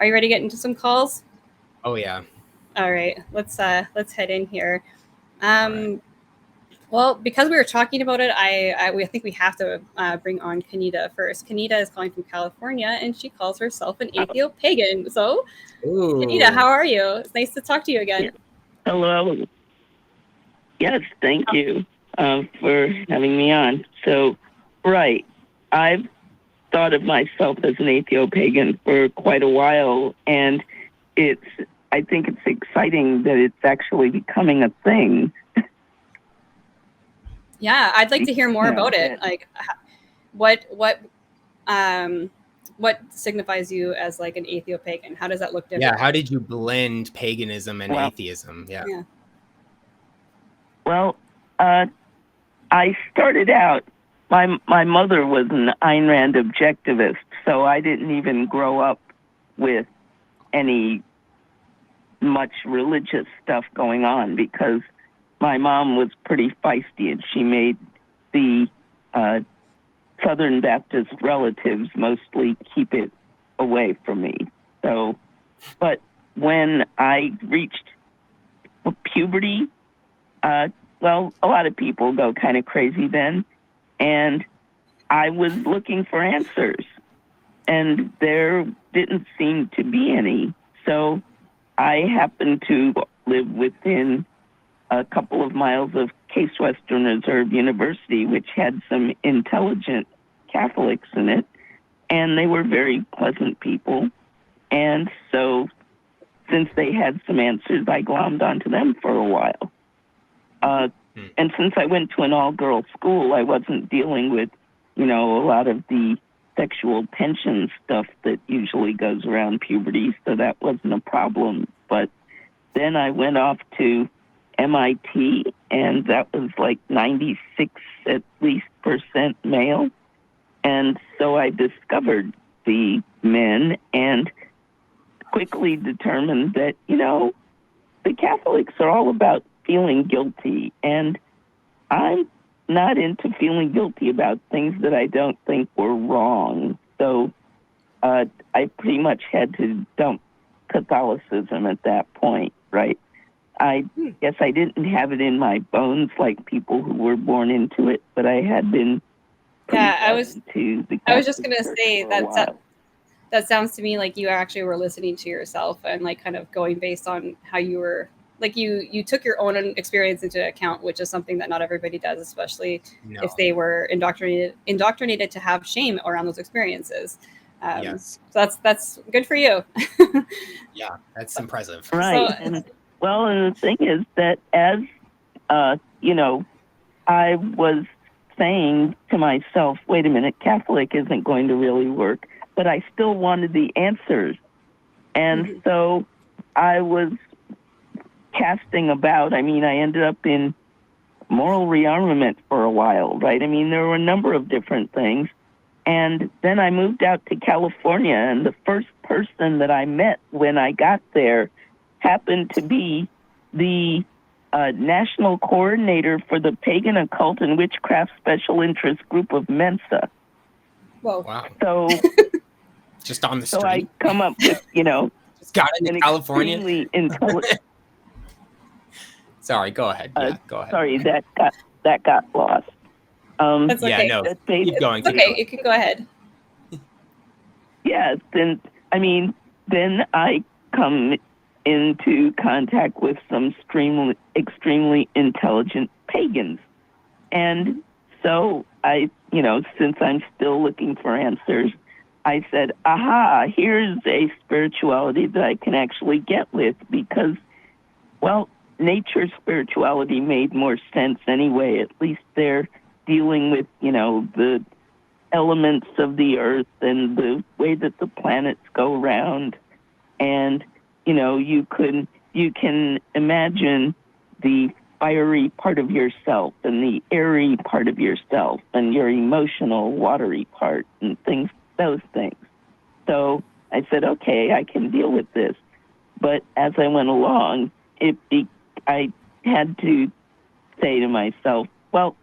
Are you ready to get into some calls? Oh yeah. All right, let's head in here. Well, because we were talking about it, I think we have to bring on Kennita first. Kennita is calling from California, and she calls herself an atheopagan. So, Kennita, how are you? It's nice to talk to you again. Yeah. Hello. Yes, thank you for having me on. So, right, I've thought of myself as an atheopagan for quite a while, and I think it's exciting that it's actually becoming a thing. Yeah, I'd like to hear more about it. Like, what signifies you as like an atheopagan? How does that look different? Yeah, how did you blend paganism and atheism? Yeah. Well, I started out. My mother was an Ayn Rand objectivist, so I didn't even grow up with any much religious stuff going on because my mom was pretty feisty and she made the Southern Baptist relatives mostly keep it away from me. So, but when I reached puberty, well, a lot of people go kind of crazy then, and I was looking for answers, and there didn't seem to be any. So I happened to live within a couple of miles of Case Western Reserve University, which had some intelligent Catholics in it, and they were very pleasant people. And so since they had some answers, I glommed onto them for a while. And since I went to an all-girls school, I wasn't dealing with, a lot of the sexual tension stuff that usually goes around puberty, so that wasn't a problem. But then I went off to MIT, and that was like 96 at least % male. And so I discovered the men and quickly determined that, the Catholics are all about feeling guilty, and I'm not into feeling guilty about things that I don't think were wrong. So I pretty much had to dump Catholicism at that point, right? I guess I didn't have it in my bones like people who were born into it, but I had been. Yeah, I was just gonna say that sounds to me like you actually were listening to yourself and like kind of going based on how you were. Like you took your own experience into account, which is something that not everybody does, especially if they were indoctrinated to have shame around those experiences. Yes. So that's good for you. Yeah, that's impressive. Right. So, and the thing is that as, I was saying to myself, wait a minute, Catholic isn't going to really work, but I still wanted the answers. And so I was casting about. I ended up in moral rearmament for a while, right? There were a number of different things. And then I moved out to California, and the first person that I met when I got there happened to be the national coordinator for the Pagan Occult and Witchcraft Special Interest Group of Mensa. Whoa. Wow. So just on the street. So I come up with, just got into California. Extremely intelligent. Sorry, go ahead. Yeah, go ahead. Sorry, that got lost. That's okay. Yeah, no, keep going. It's okay. You can go ahead. Yes, then I come into contact with some extremely intelligent pagans. And so I, since I'm still looking for answers, I said, aha, here's a spirituality that I can actually get with because, well, nature spirituality made more sense anyway. At least they're dealing with, the elements of the earth and the way that the planets go around. And, you can imagine the fiery part of yourself and the airy part of yourself and your emotional, watery part and those things. So I said, okay, I can deal with this. But as I went along, I had to say to myself, well,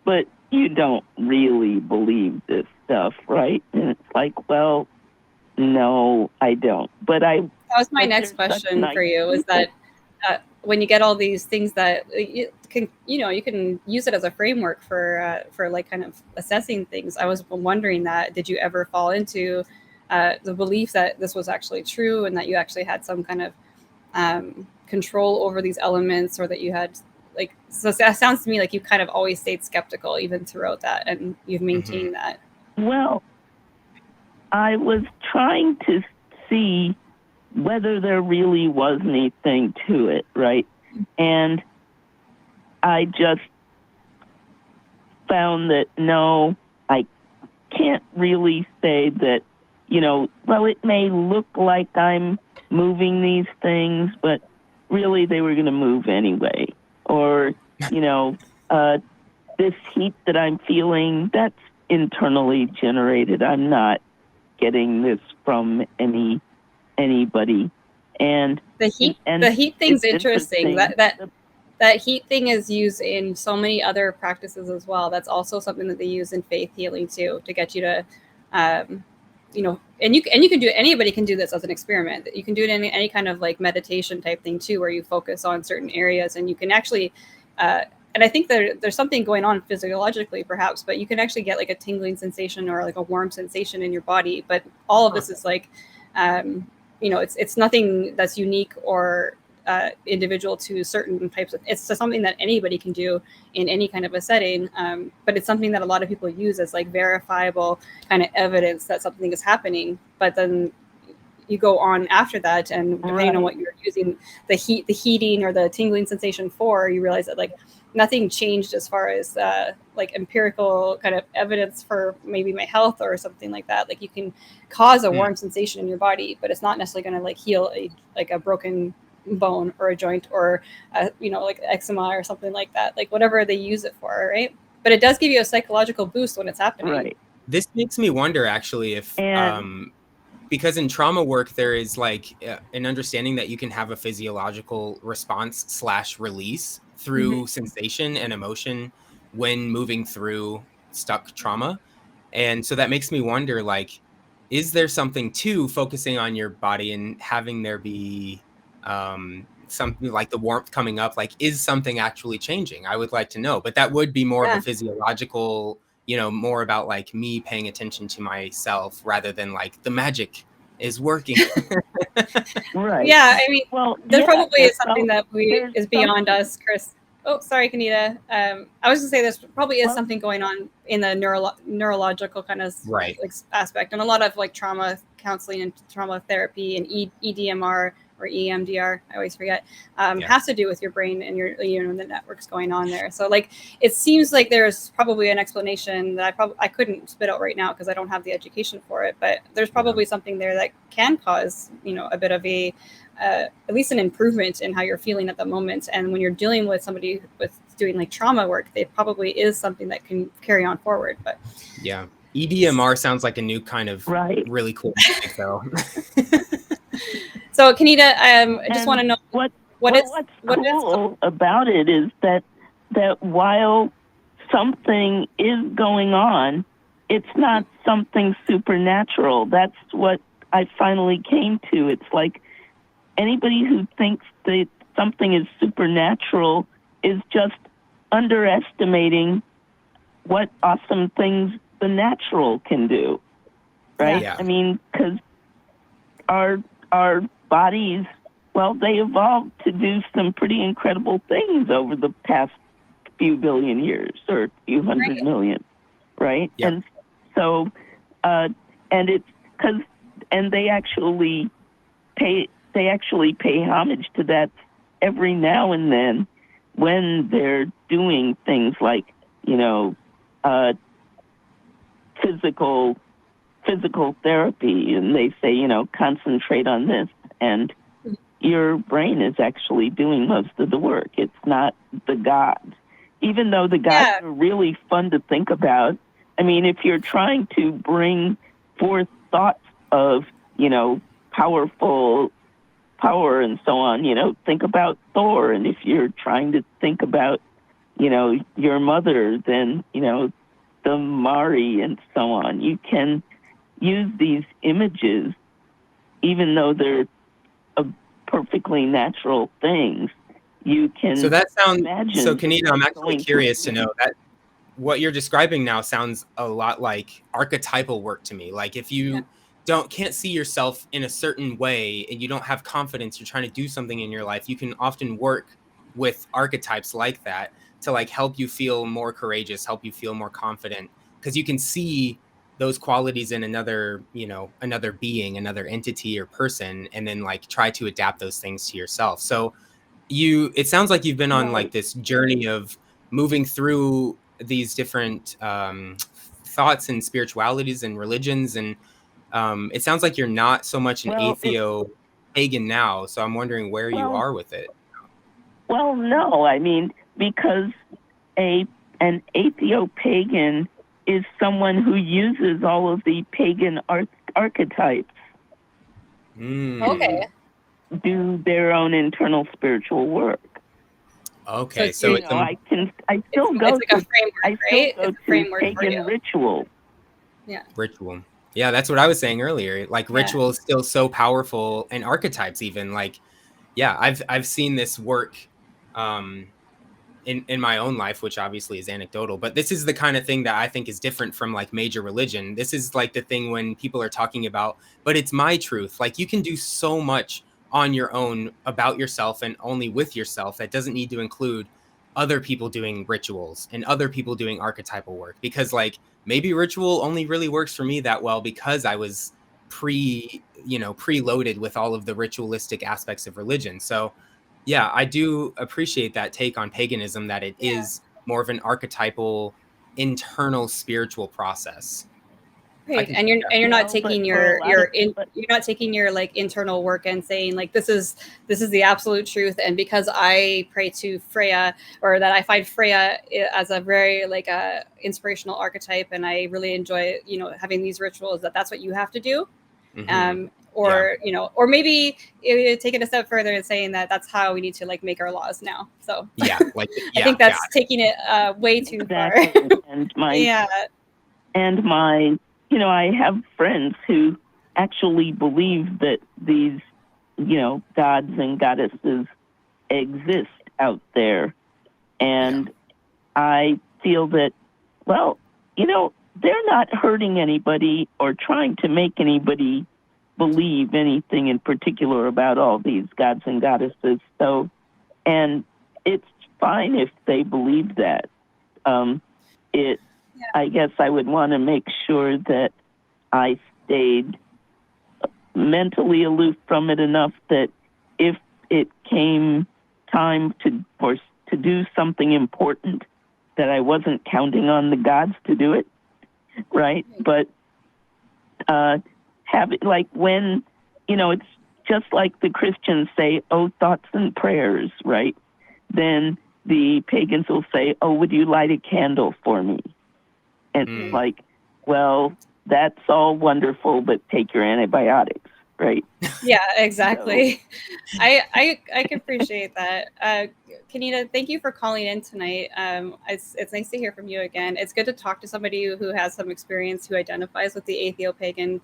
but you don't really believe this stuff, right? And it's like, well, No, I don't. But that was my next question for you. Is that when you get all these things that you can use it as a framework for like kind of assessing things. I was wondering that, did you ever fall into the belief that this was actually true and that you actually had some kind of control over these elements, or that you had like, so that sounds to me like you kind of always stayed skeptical even throughout that, and you've maintained that. Well, I was trying to see whether there really was anything to it, right? And I just found that, no, I can't really say that, well, it may look like I'm moving these things, but really they were going to move anyway. Or, this heat that I'm feeling, that's internally generated. I'm not getting this from anybody. And the heat thing's interesting. That heat thing is used in so many other practices as well. That's also something that they use in faith healing too, to get you to and you can do it. Anybody can do this as an experiment. You can do it in any kind of like meditation type thing too, where you focus on certain areas, and you can actually and I think there's something going on physiologically perhaps, but you can actually get like a tingling sensation or like a warm sensation in your body. But all of this is like it's nothing that's unique or individual to certain types of, it's just something that anybody can do in any kind of a setting, but it's something that a lot of people use as like verifiable kind of evidence that something is happening. But then you go on after that, and depending on what you're using the heating or the tingling sensation for, you realize that like nothing changed as far as like empirical kind of evidence for maybe my health or something like that. Like you can cause a warm sensation in your body, but it's not necessarily going to like heal a broken bone or a joint or like eczema or something like that, like whatever they use it for, right? But it does give you a psychological boost when it's happening. Right. This makes me wonder actually if because in trauma work there is like an understanding that you can have a physiological response / release through sensation and emotion when moving through stuck trauma. And so that makes me wonder, like, is there something to focusing on your body and having there be something like the warmth coming up? Like, is something actually changing? I would like to know, but that would be more of a physiological, more about like me paying attention to myself rather than like the magic is working. Right. Yeah, I mean, well, there probably is something that is beyond us, Chris. Oh, sorry, Kennita. I was going to say there's probably is something going on in the neurological kind of like aspect, and a lot of like trauma counseling and trauma therapy and EDMR or EMDR, I always forget, has to do with your brain and your the networks going on there. So like it seems like there's probably an explanation that I couldn't spit out right now because I don't have the education for it, but there's probably something there that can cause a bit of a at least an improvement in how you're feeling at the moment. And when you're dealing with somebody with doing like trauma work, there probably is something that can carry on forward. But yeah, EDMR sounds like a new kind of really cool music, though. So, Kennita, I just want to know what's cool about it is that while something is going on, it's not something supernatural. That's what I finally came to. It's like anybody who thinks that something is supernatural is just underestimating what awesome things the natural can do, right? Yeah. I mean, because our bodies, well, they evolved to do some pretty incredible things over the past few billion years or a few hundred million, right? Yep. And so, and it's because, and they actually pay homage to that every now and then when they're doing things like, physical therapy, and they say, concentrate on this, and your brain is actually doing most of the work. It's not the gods, even though the gods are really fun to think about. I mean, if you're trying to bring forth thoughts of, powerful power and so on, think about Thor. And if you're trying to think about, your mother, then, the Mari and so on. You can use these images even though they're perfectly natural things, you can. So that sounds. Imagine So Kennita, I'm actually curious to know that what you're describing now sounds a lot like archetypal work to me. Like if you can't see yourself in a certain way and you don't have confidence, you're trying to do something in your life, you can often work with archetypes like that to like help you feel more courageous, help you feel more confident, because you can see those qualities in another, another being, another entity or person, and then like try to adapt those things to yourself. So it sounds like you've been on like this journey of moving through these different thoughts and spiritualities and religions, and it sounds like you're not so much an atheo-pagan now. So I'm wondering where you are with it. Well, no, I mean, because an atheopagan is someone who uses all of the pagan archetypes. Okay. Do their own internal spiritual work. Okay, so I still go like a framework, right? It's a framework pagan ritual. Yeah. Ritual. Yeah, that's what I was saying earlier. Like ritual is still so powerful, and archetypes even. Like, yeah, I've seen this work in my own life, which obviously is anecdotal, but this is the kind of thing that I think is different from like major religion. This is like the thing when people are talking about, but it's my truth. Like you can do so much on your own about yourself and only with yourself that doesn't need to include other people doing rituals and other people doing archetypal work, because like maybe ritual only really works for me that well because I was preloaded with all of the ritualistic aspects of religion. So yeah, I do appreciate that take on paganism, that it is more of an archetypal internal spiritual process. Right. And you're not taking you're not taking your like internal work and saying like this is the absolute truth, and because I pray to Freya, or that I find Freya as a very like a inspirational archetype and I really enjoy having these rituals, that's what you have to do. Or maybe take it a step further and saying that that's how we need to like make our laws now. So I think that's taking it way too far. And I have friends who actually believe that these, gods and goddesses exist out there. And I feel that, they're not hurting anybody or trying to make anybody believe anything in particular about all these gods and goddesses. So, and it's fine if they believe that. I guess I would want to make sure that I stayed mentally aloof from it enough that if it came time to do something important, that I wasn't counting on the gods to do it, right? But have it like when, it's just like the Christians say, oh, thoughts and prayers, right? Then the pagans will say, oh, would you light a candle for me? And like, well, that's all wonderful, but take your antibiotics, right? Yeah, exactly. So. I can appreciate that. Kennita, thank you for calling in tonight. It's nice to hear from you again. It's good to talk to somebody who has some experience, who identifies with the atheo-pagan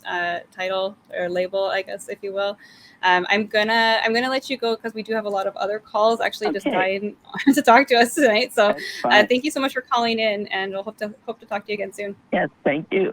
title or label, I guess, if you will. I'm gonna let you go because we do have a lot of other calls actually just dying to talk to us tonight. So thank you so much for calling in, and we'll hope to talk to you again soon. Yes, thank you.